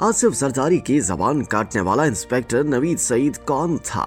आसिफ जरदारी की जबान काटने वाला इंस्पेक्टर नवीद सईद कौन था?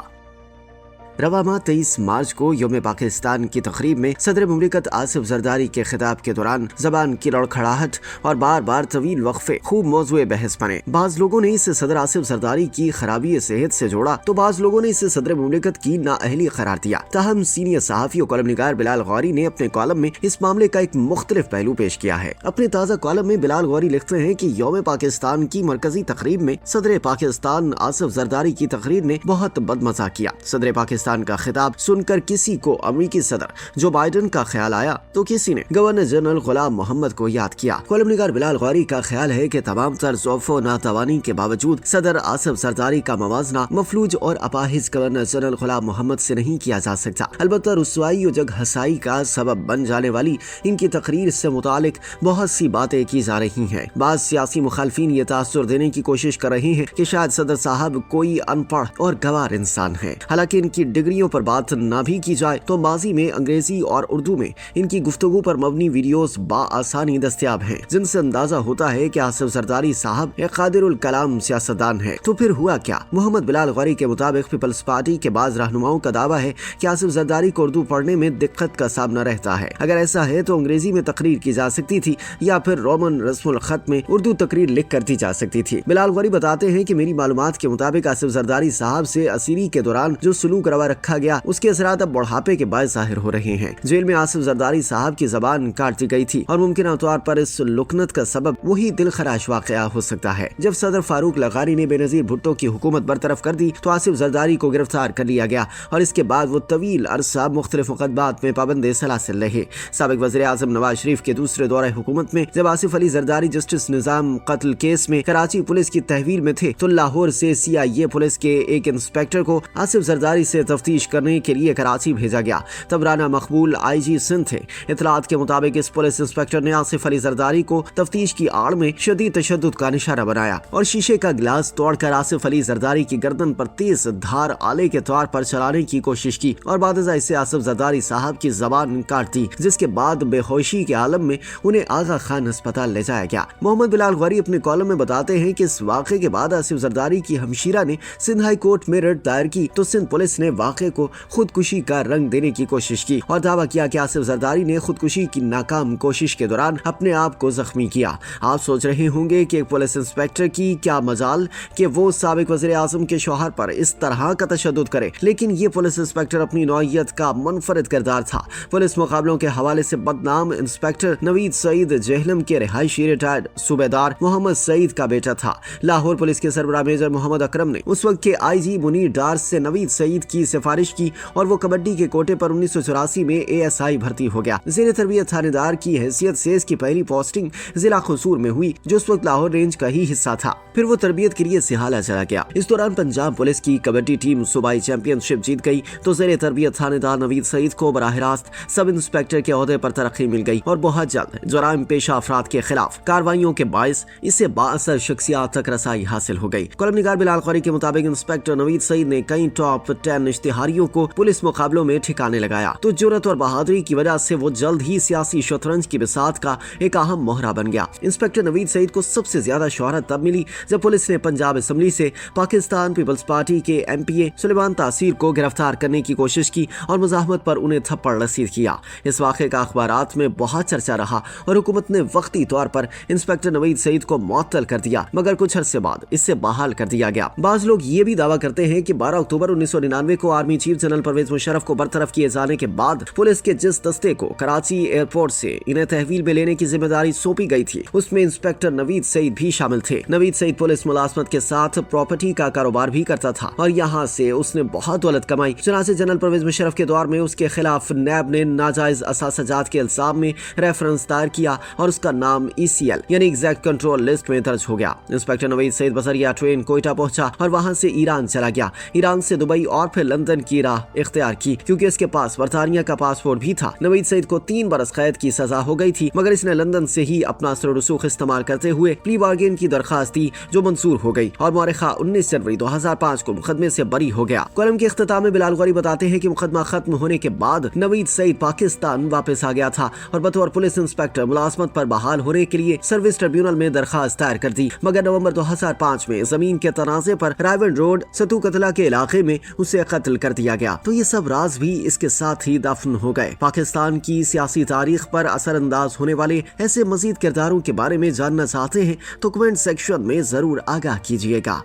रवा माह 23 मार्च को यौम पाकिस्तान की तकरीब में सदर मुमलिकत आसिफ जरदारी के खिताब के दौरान जबान की लड़खड़ाहट और बार बार तवील वक्फे खूब मौजूए बहस बने। बाज लोगों ने इसे सदर आसिफ जरदारी की खराबी सेहत से जोड़ा तो बाज लोगों ने इसे सदर मुमलिकत की नाअहली करार दिया। ताहम सीनियर सहाफी और कॉलम निगार बिलाल गौरी ने अपने कॉलम में इस मामले का एक मुख्तलिफ पहलू पेश किया है। अपने ताज़ा कॉलम में बिलाल गौरी लिखते हैं कि यौम पाकिस्तान की मरकजी तकरीब में सदर पाकिस्तान आसिफ जरदारी की तकरीर ने बहुत बदमजा किया। सदर पाकिस्तान का खिताब सुनकर किसी को अमेरिकी सदर जो बाइडन का ख्याल आया तो किसी ने गवर्नर जनरल गुलाम मोहम्मद को याद किया। कॉलम निगार बिलाल गौरी का ख्याल है कि तमाम तर ज़ौफ़ व नातवानी के बावजूद सदर आसिफ जरदारी का मवाजना मफलूज और अपाहिज गवर्नर जनरल गुलाम मोहम्मद से नहीं किया जा सकता। अलबत्ता रुसवाई और जग हसाई का सबब बन जाने वाली इनकी तकरीर से मुतालिक बहुत सी बातें की जा रही हैं। बाज़ सियासी मुखालफिन ये तासुर देने की कोशिश कर रहे हैं कि शायद सदर साहब कोई अनपढ़ और गवार इंसान है। हालांकि इनकी डिग्रियों पर बात ना भी की जाए तो माजी में अंग्रेजी और उर्दू में इनकी गुफ्तगू पर मबनी वीडियोस बाआसानी दस्तयाब हैं, जिनसे अंदाजा होता है कि आसिफ जरदारी साहब एक कादिरुल कलाम सियासतदान है। तो फिर हुआ क्या? मोहम्मद बिलाल गौरी के मुताबिक पीपल्स पार्टी के बाज़ रहनुमाओं का दावा है कि आसिफ जरदारी को उर्दू पढ़ने में दिक्कत का सामना रहता है। अगर ऐसा है तो अंग्रेजी में तकरीर की जा सकती थी या फिर रोमन रस्मुल खत में उर्दू तकरीर लिख कर दी जा सकती थी। बिलाल गौरी बताते हैं कि मेरी मालूमात के मुताबिक आसिफ जरदारी साहब से असीरी के दौरान जो सलूक रवा रखा गया उसके असरात अब बुढ़ापे के बाद जाहिर हो रहे हैं। जेल में आसिफ जरदारी साहब की जबान काट दी गई थी और मुमकिन तौर पर इस लुकनत का सबब वही दिलखराश वाकया हो सकता है। जब सदर फारूक लगारी ने बेनजीर भुट्टो की हुकूमत बरतरफ कर दी तो आसिफ जरदारी को गिरफ्तार कर लिया गया और इसके बाद वो तवील अरसा मुख्तलिफ मुकदमात में पाबंद सलासिल रहे। साबिक वज़ीर आज़म नवाज शरीफ के दूसरे दौरे हुकूमत में जब आसिफ अली जरदारी जस्टिस निजाम कत्ल केस में कराची पुलिस की तहवील में थे तो लाहौर से CIA पुलिस के एक इंस्पेक्टर को आसिफ जरदारी से तफ्तीश करने के लिए कराची भेजा गया। तब राना मकबूल IG सिंध थे। इतलात के मुताबिक इस पुलिस इंस्पेक्टर ने आसिफ अली जरदारी को तफ्तीश की आड़ में शदीद तशद्दुद का निशाना बनाया और शीशे का गिलास तोड़कर आसिफ अली जरदारी की गर्दन पर तेज धार आले के तौर पर चलाने की कोशिश की और बादशाह इससे आसिफ जरदारी साहब की जबान काट दी, जिसके बाद बेहोशी के आलम में उन्हें आगा खान अस्पताल ले जाया गया। मोहम्मद बिलाल गौरी अपने कॉलम में बताते हैं कि इस वाक़े के बाद आसिफ जरदारी की हमशीरा ने सिंध हाई कोर्ट में रिट दायर की तो सिंध पुलिस ने वाक़े को खुदकुशी का रंग देने की कोशिश की और दावा किया कि आसिफ जरदारी ने खुदकुशी की नाकाम कोशिश के दौरान अपने आप को जख्मी किया। आप सोच रहे होंगे कि एक पुलिस इंस्पेक्टर की क्या मजाल कि वो साबिक वज़ीर आज़म के शौहर पर इस तरह का तशद्दुद करे, लेकिन ये पुलिस इंस्पेक्टर अपनी नौइयत का मुनफरिद किरदार था। पुलिस मुकाबलों के हवाले से बदनाम इंस्पेक्टर नवीद सईद जेहलम के रिहायशी रिटायर्ड सूबेदार मोहम्मद सईद का बेटा था। लाहौर पुलिस के सरबराह मेजर मोहम्मद अकरम ने उस वक्त के IG मुनीर डार से नवीद सईद की सिफारिश की और वो कबड्डी के कोटे पर 1984 में ASI भर्ती हो गया। ज़ेर तरबियत थानेदार की हैसियत से इसकी पहली पोस्टिंग जिला कसूर में हुई जो उस वक्त लाहौर रेंज का ही हिस्सा था। फिर वो तरबियत के लिए सिहाला चला गया। इस दौरान पंजाब पुलिस की कबड्डी टीम सूबाई चैंपियनशिप जीत गई तो ज़ेर तरबियत थानेदार नवीद सईद को बराह रास्त सब इंस्पेक्टर के ओहदे पर तरक्की मिल गई और बहुत जल्द जुराइम पेशा अफराद के खिलाफ कार्रवाइयों के बायस इससे बाअसर शख्सियात तक रसाई हासिल हो गई। कॉलम निगार बिलाल गौरी के मुताबिक इंस्पेक्टर नवीद सईद ने कई टॉप 10 इश्तिहारियों को पुलिस मुकाबलों में ठिकाने लगाया तो जुर्रत और बहादुरी की वजह से वो जल्द ही सियासी शतरंज की बिसात का एक अहम मोहरा बन गया। इंस्पेक्टर नवीद सईद को सबसे ज्यादा शोहरत तब मिली जब पुलिस ने पंजाब असेंबली से पाकिस्तान पीपल्स पार्टी के MPA सुलेमान तासीर को गिरफ्तार करने की कोशिश की और मुजाहमत पर उन्हें थप्पड़ रसीद किया। इस वाक़े का अखबारात में बहुत चर्चा रहा और हुकूमत ने वक्ती तौर पर इंस्पेक्टर नवीद सईद को मुअत्तल कर दिया, मगर कुछ अरसे बाद इससे बहाल कर दिया गया। बाज़ लोग ये भी दावा करते हैं कि 12 अक्टूबर 1999 को army chief general Pervez Musharraf को बरतरफ किए जाने के बाद पुलिस के जिस दस्ते को कराची एयरपोर्ट से इन्हें तहवील में लेने की जिम्मेदारी सौंपी गई थी उसमें इंस्पेक्टर नवीद सईद भी शामिल थे। नवीद सईद पुलिस मुलाजमत के साथ प्रॉपर्टी का कारोबार भी करता था और यहाँ से उसने बहुत दौलत कमाई। चुनांचे जनरल परवेज मुशर्रफ के दौर में उसके खिलाफ नैब ने नाजायज असासजात के इल्जाम में रेफरेंस दायर किया और उसका नाम ECL यानी एग्जैक्ट कंट्रोल लिस्ट में दर्ज हो गया। इंस्पेक्टर नवीद सईद बजरिया ट्रेन कोयटा पहुंचा और वहां से ईरान चला गया। ईरान से दुबई और फिर लंदन की राह इख्तियार की क्योंकि इसके पास बरतानिया का पासपोर्ट भी था। नवीद सईद को 3 बरस कैद की सजा हो गई थी, मगर इसने लंदन से ही अपना असर और रसूख इस्तेमाल करते हुए प्ली बार्गेन की दरखास्त दी जो मंजूर हो गई और मौरखा 19 जनवरी 2005 को मुकदमे से बरी हो गया। कॉलम के इख्तिताम में बिलाल गौरी बताते हैं कि मुकदमा खत्म होने के बाद नवीद सईद पाकिस्तान वापस आ गया था और बतौर पुलिस इंस्पेक्टर मुलाजमत पर बहाल होने के लिए सर्विस ट्रिब्यूनल में दरखास्त दायर कर दी, मगर नवंबर 2005 में जमीन के तनाजे पर रायवन रोड सतू कतला के इलाके में उसे कत्ल कर दिया गया। तो ये सब राज भी इसके साथ ही दफन हो गए। पाकिस्तान की सियासी तारीख पर असरअंदाज होने वाले ऐसे मजीद किरदारों के बारे में जानना चाहते हैं तो कमेंट सेक्शन में जरूर आगाह कीजिएगा।